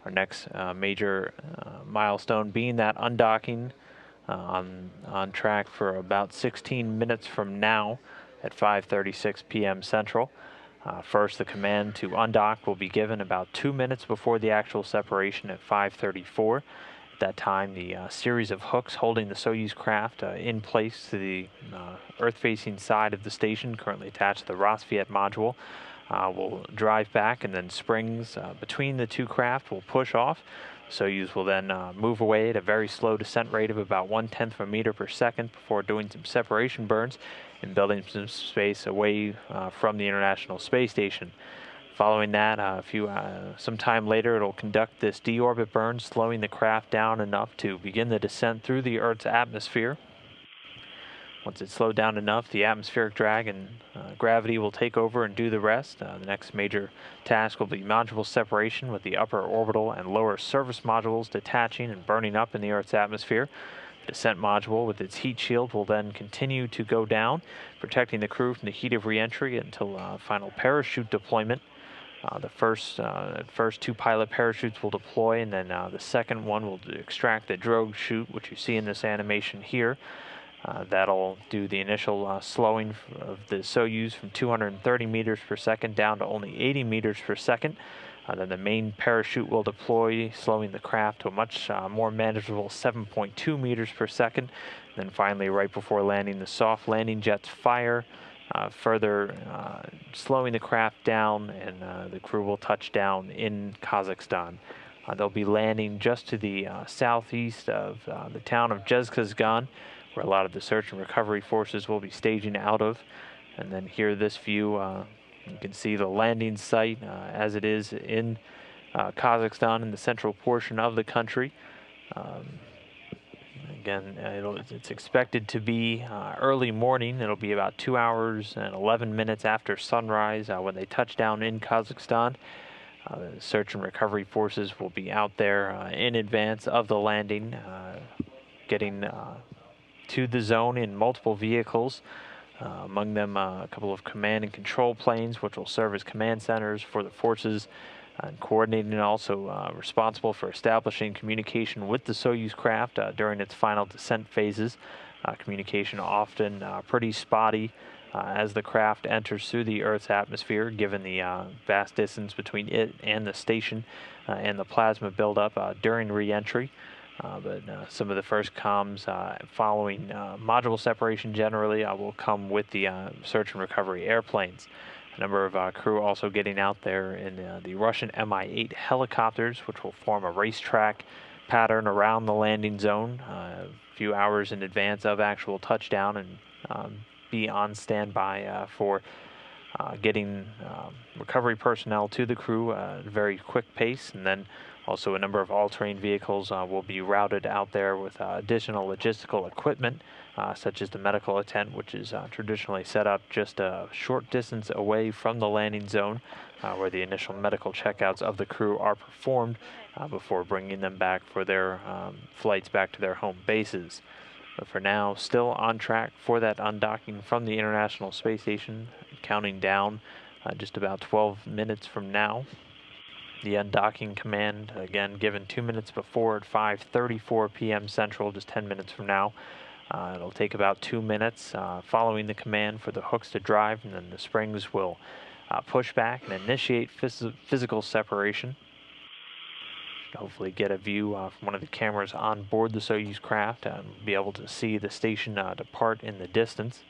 Our next major milestone being that undocking on track for about 16 minutes from now at 5:36 p.m. Central. First, the command to undock will be given about 2 minutes before the actual separation at 5:34. At that time, the series of hooks holding the Soyuz craft in place to the Earth-facing side of the station, currently attached to the Rassvet module, will drive back, and then springs between the two craft will push off. Soyuz will then move away at a very slow descent rate of about 1/10 of a meter per second before doing some separation burns and building some space away from the International Space Station. Following that, some time later, it'll conduct this deorbit burn, slowing the craft down enough to begin the descent through the Earth's atmosphere. Once it's slowed down enough, the atmospheric drag and gravity will take over and do the rest. The next major task will be module separation, with the upper orbital and lower service modules detaching and burning up in the Earth's atmosphere. The descent module with its heat shield will then continue to go down, protecting the crew from the heat of re-entry until final parachute deployment. The first two pilot parachutes will deploy, and then the second one will extract the drogue chute, which you see in this animation here. That'll do the initial slowing of the Soyuz from 230 meters per second down to only 80 meters per second. Then the main parachute will deploy, slowing the craft to a much more manageable 7.2 meters per second. Then finally, right before landing, the soft landing jets fire, further slowing the craft down, and the crew will touch down in Kazakhstan. They'll be landing just to the southeast of the town of Zhezkazgan, where a lot of the search and recovery forces will be staging out of. And then here, this view, you can see the landing site as it is in Kazakhstan, in the central portion of the country. Again, it's expected to be early morning. It'll be about 2 hours and 11 minutes after sunrise when they touch down in Kazakhstan. The search and recovery forces will be out there in advance of the landing, getting to the zone in multiple vehicles. Among them, a couple of command and control planes, which will serve as command centers for the forces, and coordinating, and also responsible for establishing communication with the Soyuz craft during its final descent phases. Communication often pretty spotty as the craft enters through the Earth's atmosphere, given the vast distance between it and the station and the plasma buildup during re-entry. But some of the first comms following module separation generally will come with the search and recovery airplanes. A number of crew also getting out there in the Russian Mi-8 helicopters, which will form a racetrack pattern around the landing zone a few hours in advance of actual touchdown, and be on standby for getting recovery personnel to the crew at a very quick pace. And then also a number of all-terrain vehicles will be routed out there with additional logistical equipment, such as the medical tent, which is traditionally set up just a short distance away from the landing zone, where the initial medical checkouts of the crew are performed before bringing them back for their flights back to their home bases. But for now, still on track for that undocking from the International Space Station, counting down just about 12 minutes from now. The undocking command, again, given 2 minutes before at 5:34 p.m. Central, just 10 minutes from now. It'll take about 2 minutes following the command for the hooks to drive, and then the springs will push back and initiate physical separation. Hopefully get a view from one of the cameras on board the Soyuz craft and be able to see the station depart in the distance.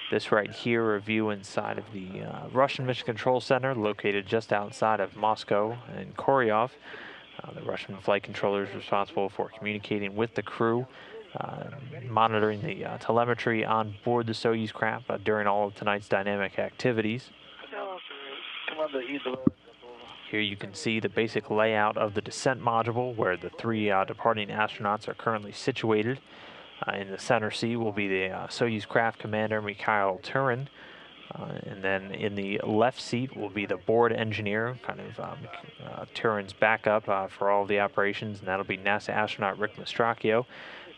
This right here, a view inside of the Russian Mission Control Center, located just outside of Moscow in Koryov. The Russian flight controller is responsible for communicating with the crew, monitoring the telemetry on board the Soyuz craft during all of tonight's dynamic activities. Here you can see the basic layout of the descent module, where the three departing astronauts are currently situated. In the center seat will be the Soyuz craft commander, Mikhail Tyurin. And then in the left seat will be the board engineer, kind of Tyurin's backup for all of the operations, and that'll be NASA astronaut Rick Mastracchio.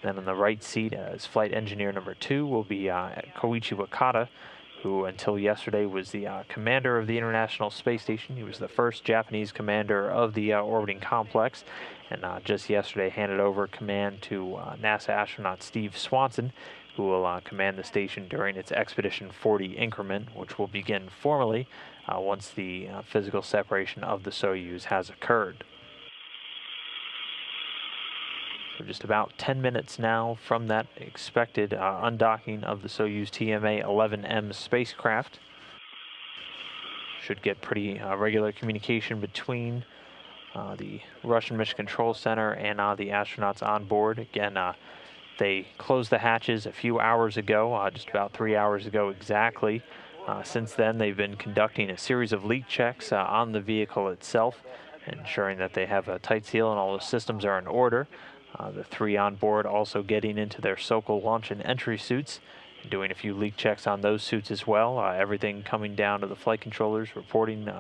Then on the right seat, as flight engineer number 2, will be Koichi Wakata, who until yesterday was the commander of the International Space Station. He was the first Japanese commander of the orbiting complex, and just yesterday handed over command to NASA astronaut Steve Swanson, who will command the station during its Expedition 40 increment, which will begin formally once the physical separation of the Soyuz has occurred. So just about 10 minutes now from that expected undocking of the Soyuz TMA-11M spacecraft. Should get pretty regular communication between the Russian Mission Control Center and the astronauts on board. Again, they closed the hatches a few hours ago, just about 3 hours ago exactly. Since then, they've been conducting a series of leak checks on the vehicle itself, ensuring that they have a tight seal and all the systems are in order. The three on board also getting into their Sokol launch and entry suits, doing a few leak checks on those suits as well. Everything coming down to the flight controllers, reporting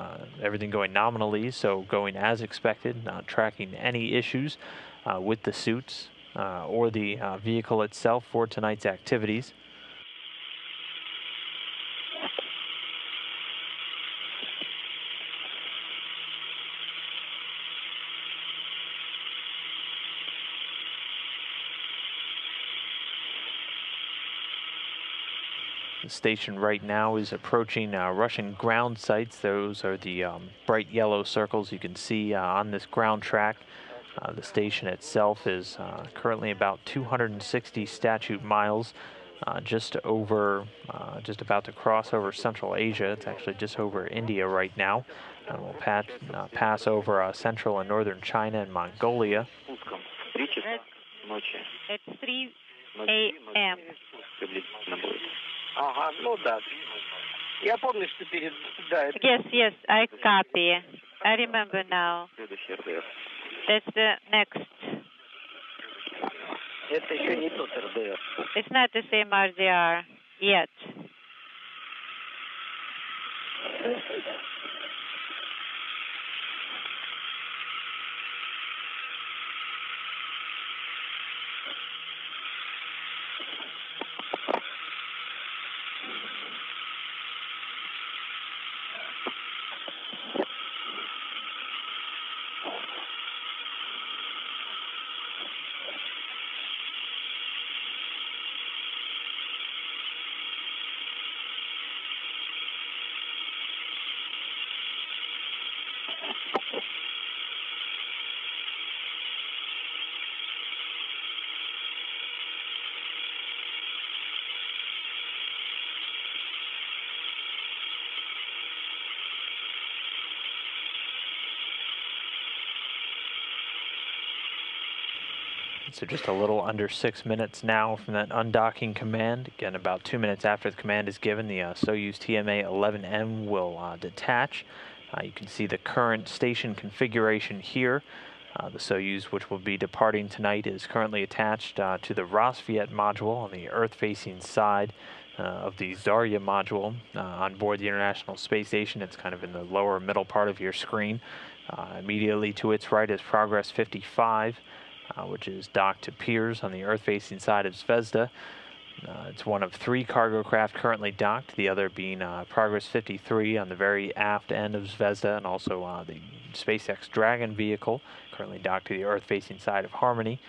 everything going nominally, so going as expected, not tracking any issues with the suits or the vehicle itself for tonight's activities. The station right now is approaching Russian ground sites. Those are the bright yellow circles you can see on this ground track. The station itself is currently about 260 statute miles, just about to cross over Central Asia. It's actually just over India right now. And we'll pass over Central and Northern China and Mongolia. It's 3 a.m. Yes, I copy. I remember now. That's the next. It's not the same RDR yet. So just a little under 6 minutes now from that undocking command. Again, about 2 minutes after the command is given, the Soyuz TMA-11M will detach. You can see the current station configuration here. The Soyuz, which will be departing tonight, is currently attached to the Rosviet module on the Earth-facing side of the Zarya module on board the International Space Station. It's kind of in the lower middle part of your screen. Immediately to its right is Progress 55. Which is docked to Pirs on the Earth-facing side of Zvezda. It's one of 3 cargo craft currently docked, the other being Progress 53 on the very aft end of Zvezda, and also the SpaceX Dragon vehicle, currently docked to the Earth-facing side of Harmony.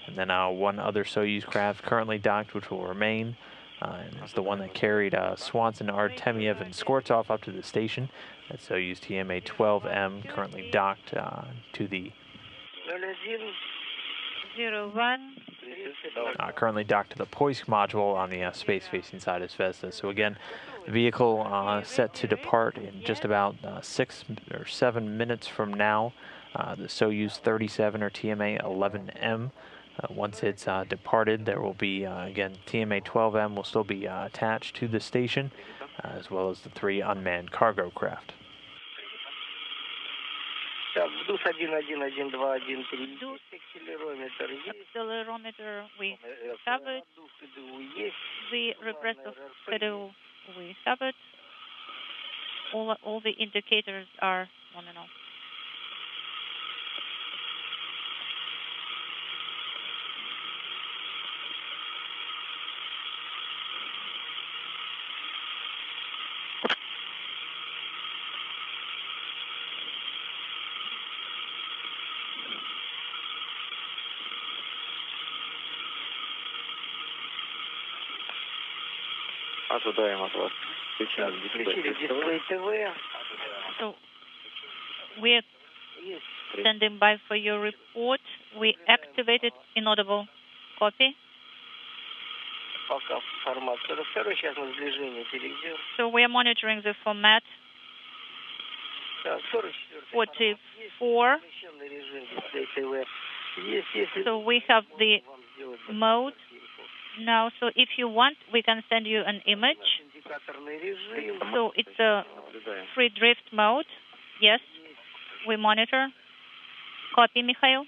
And then one other Soyuz craft currently docked, which will remain, and it's the one that carried Swanson, Artemiev, and Skvortsov up to the station. That's Soyuz TMA-12M, currently docked to the... 01. Currently docked to the Poisk module on the space-facing side of Zvezda. So again, the vehicle set to depart in just about 6 or 7 minutes from now. The Soyuz 37 or TMA-11M. Once it's departed, there will be, again, TMA-12M will still be attached to the station, as well as the 3 unmanned cargo craft. Accelerometer we covered. The repressor pedal we covered. All the indicators are on and off. So we're standing by for your report. We activated inaudible. Copy. So we are monitoring the format. 44. So we have the mode now. So if you want, we can send you an image. So it's a free drift mode. Yes, we monitor. Copy, Mikhail.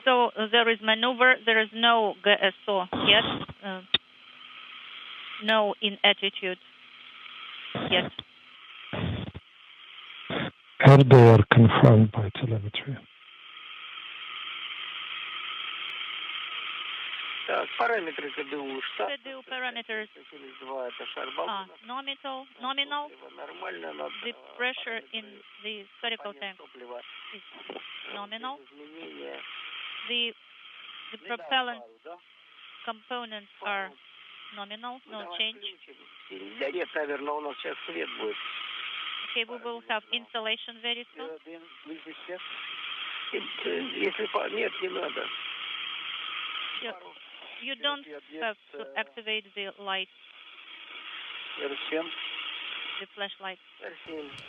So there is maneuver. There is no GSO yet. No in attitude yet. RDR confirmed by telemetry. CDU parameters nominal. The pressure in the spherical tank is nominal. The propellant components are nominal, no change. Okay, we will have installation very soon. You don't have to activate the light, the flashlight.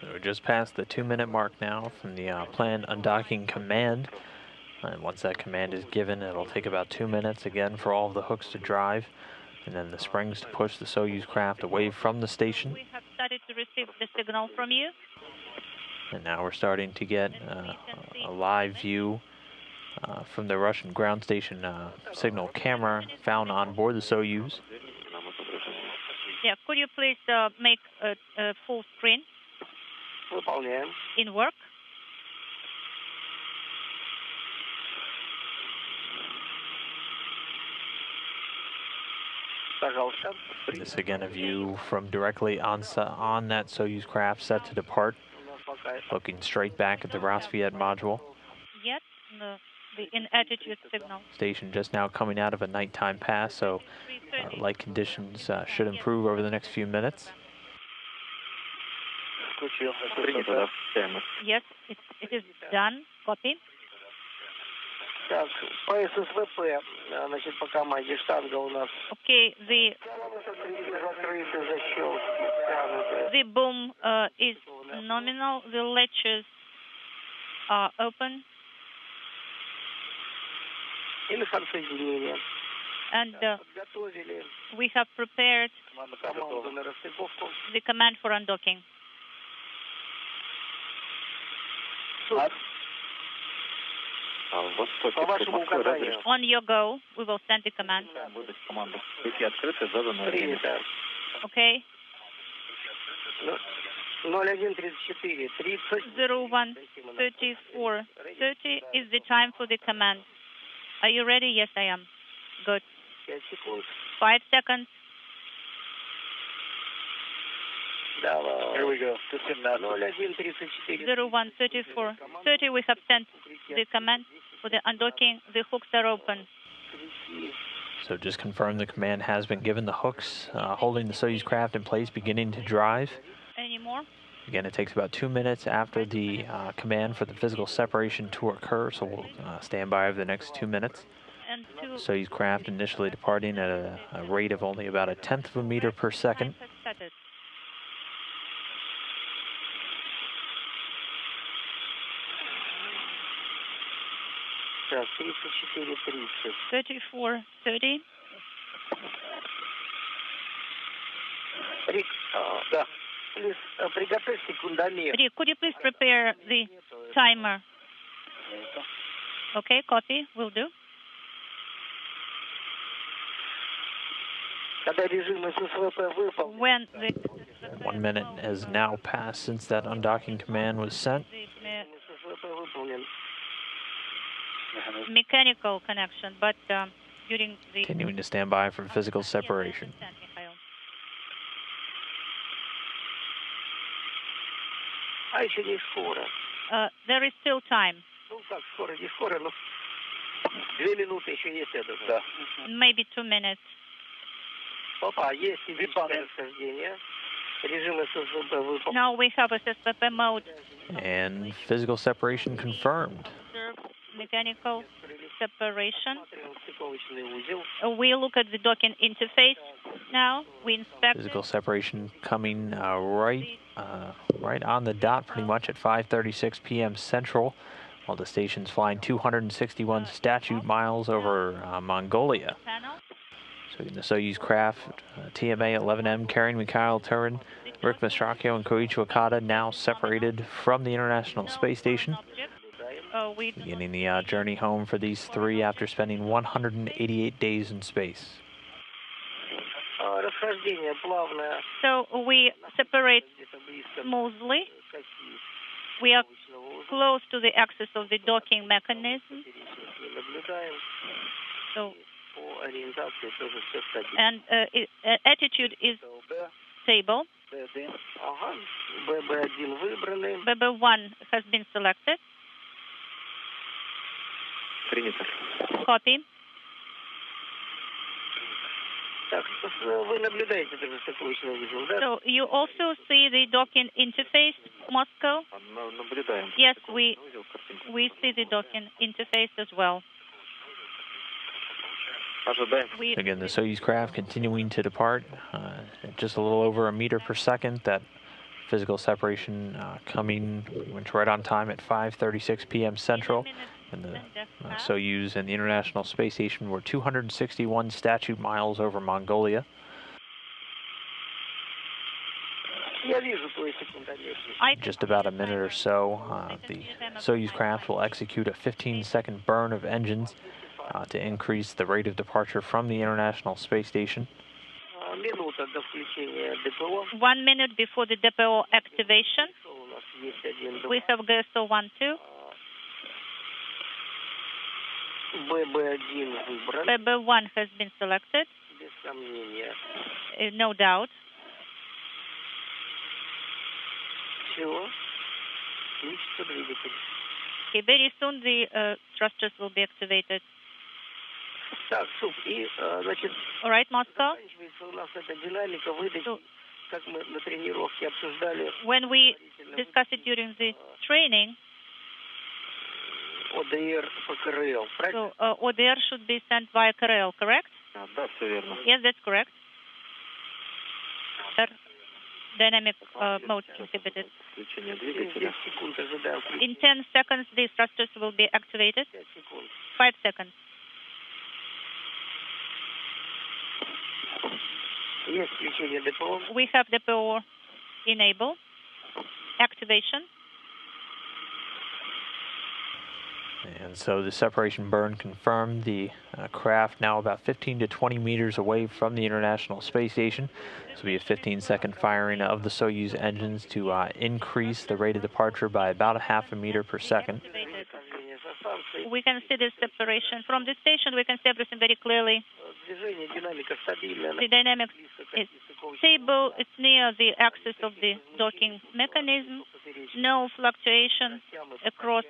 So we're just past the 2-minute mark now from the planned undocking command. And once that command is given, it'll take about 2 minutes again for all of the hooks to drive, and then the springs to push the Soyuz craft away from the station. We have started to receive the signal from you. And now we're starting to get a live view from the Russian ground station signal camera found on board the Soyuz. Yeah, could you please make a full screen in work? This again a view from directly on that Soyuz craft set to depart, looking straight back at the Rassvet module. Yet, the in-attitude signal. Station just now coming out of a nighttime pass, so light conditions should improve over the next few minutes. Yes, it is done. Copy. Okay, the boom is nominal. The latches are open. And we have prepared the command for undocking. On your go, we will send the command. Okay. 01:34:30 is the time for the command. Are you ready? Yes, I am. Good. 5 seconds. Here we go. 01:34:30. We have sent the command for the undocking. The hooks are open. So just confirm the command has been given. The hooks holding the Soyuz craft in place, beginning to drive. Any more? Again, it takes about 2 minutes after the command for the physical separation to occur, so we'll stand by over the next 2 minutes. And Soyuz craft initially departing at a rate of only about 1/10 of a meter per second. 34:30. Rick, could you please prepare the timer? Okay, copy. Will do. When the 1 minute has now passed since that undocking command was sent. Mechanical connection, but during the... Continuing to stand by for physical separation. There is still time. 2 минуты еще есть этот, да. Maybe 2 minutes. Опа, есть физическое расхождение. Режим ССВП выполнен. Now we have a SSPP mode. And physical separation confirmed. Observe mechanical separation. Смотрим стыковочный узел. We look at the docking interface now. We inspect Physical it. separation coming right on the dot, pretty much at 5:36 p.m. Central, while the station's flying 261 statute miles over Mongolia. Panel. So the Soyuz craft, TMA-11M, carrying Mikhail Tyurin, Rick Mastracchio, and Koichi Wakata, now separated from the International Space Station, beginning the journey home for these three after spending 188 days in space. Расхождение плавное. So we separate smoothly. We are close to the axis of the docking mechanism. So, and attitude is stable. BB1 has been selected. Copy. Вы наблюдаете также стыковочный узел, да? So you also see the docking interface, Moscow? Наблюдаем. Yes, we see the docking interface as well. Again, the Soyuz craft continuing to depart at just a little over a meter per second. That physical separation went right on time at 5:36 p.m. Central. And the Soyuz and the International Space Station were 261 statute miles over Mongolia. Just about a minute or so, the Soyuz craft will execute a 15-second burn of engines to increase the rate of departure from the International Space Station. 1 minute before the depot activation, we have GSO 1-2. BB1 has been selected. No doubt. Okay, very soon the thrusters will be activated. All right, Moscow. So, when we discussed it during the training, so ODR should be sent via KRL, correct? Yes, that's correct. Dynamic mode inhibited. In 10 seconds, the thrusters will be activated. 5 seconds. We have depot enable. Activation. And so the separation burn confirmed. The craft now about 15 to 20 meters away from the International Space Station. This will be a 15-second firing of the Soyuz engines to increase the rate of departure by about a half a meter per second. We can see the separation. From the station, we can see everything very clearly. The dynamics is stable. It's near the axis of the docking mechanism. No fluctuation across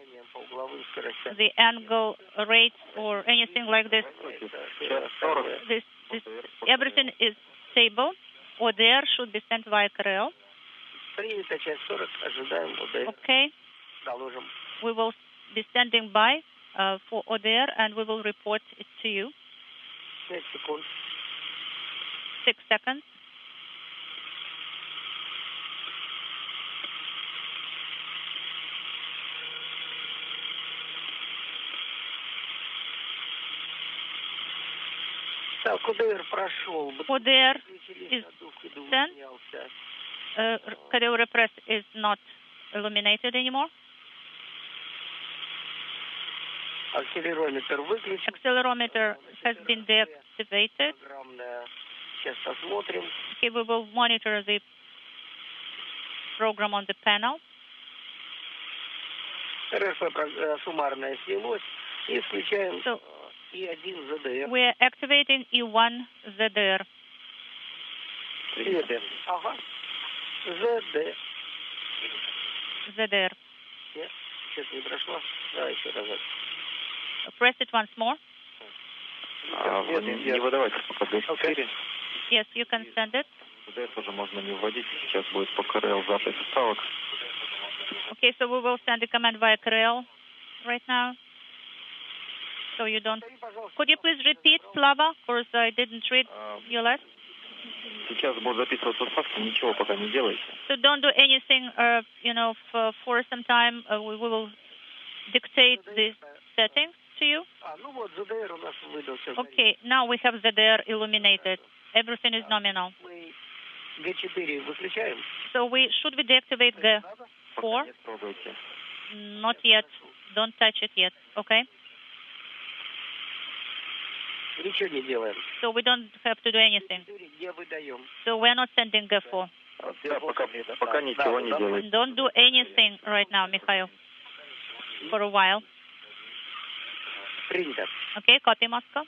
the angle rates or anything like this. Everything is stable. ODR should be sent via KRL. Okay. We will be standing by for ODR and we will report it to you. 6 seconds. ODR is sent. KDO repress is not illuminated anymore. Accelerometer has been deactivated. Okay, we will monitor the program on the panel. So, we are activating E1 ZDR. ZDR. Press it once more. Не выдавайте пока Г4. Yes, you can send it. ВДС уже можно не вводить. Сейчас будет по КРЛ запись ставок. Okay, so we will send the command via KRL right now. So you don't... Could you please repeat, Slava? Because I didn't read your last. Сейчас будет записываться ставки, ничего пока не делайте. So don't do anything, you know, for some time. We will dictate the settings to you. Okay, now we have ZDR illuminated. Everything is nominal. So should we deactivate G4? Not yet. Don't touch it yet. Okay. So we don't have to do anything. So we're not sending G4. Пока ничего не делайте. Don't do anything right now, Mikhail, for a while. Okay, copy, Moscow.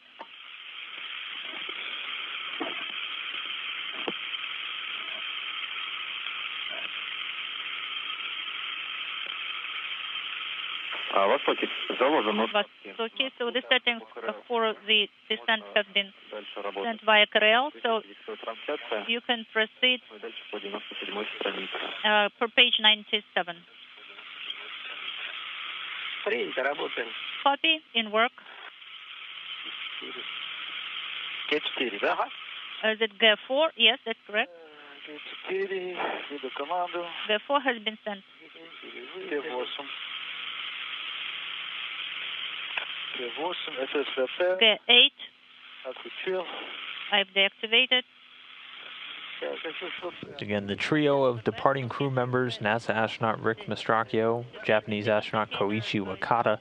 Востоке заложено. Okay, so the settings for the descent have been sent via KRL, so you can proceed per page 97. Copy, in work. Г4, да? Is it G4? Yes, that's correct. Г4, виду команду. G4 has been sent. Г8. Г8, СССР. G8, Акутюр. I've deactivated. Again, the trio of departing crew members, NASA astronaut Rick Mastracchio, Japanese astronaut Koichi Wakata,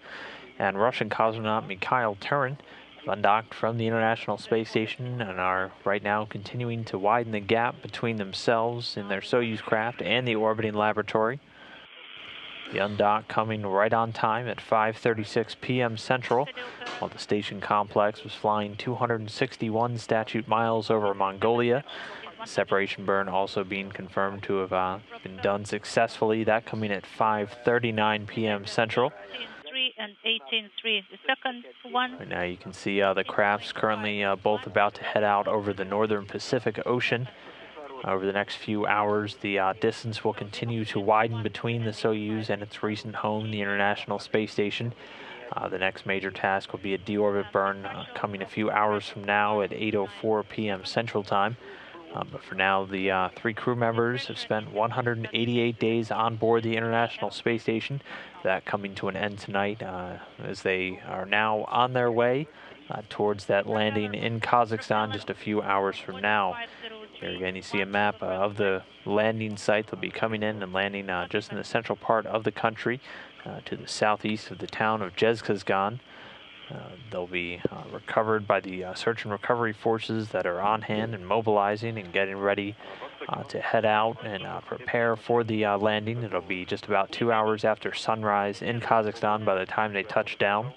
and Russian cosmonaut Mikhail Tyurin, have undocked from the International Space Station and are right now continuing to widen the gap between themselves in their Soyuz craft and the orbiting laboratory. The undock coming right on time at 5:36 p.m. Central, while the station complex was flying 261 statute miles over Mongolia. Separation burn also being confirmed to have been done successfully. That coming at 5:39 p.m. Central. 3 and 18.3. The second one. Right now you can see the crafts currently both about to head out over the northern Pacific Ocean. Over the next few hours, the distance will continue to widen between the Soyuz and its recent home, the International Space Station. The next major task will be a deorbit burn coming a few hours from now at 8:04 p.m. Central Time. But for now, the three crew members have spent 188 days on board the International Space Station. That coming to an end tonight as they are now on their way towards that landing in Kazakhstan just a few hours from now. Here again, you see a map of the landing site. They'll be coming in and landing just in the central part of the country to the southeast of the town of Zhezkazgan. They'll be recovered by the search and recovery forces that are on hand and mobilizing and getting ready to head out and prepare for the landing. It'll be just about 2 hours after sunrise in Kazakhstan by the time they touch down.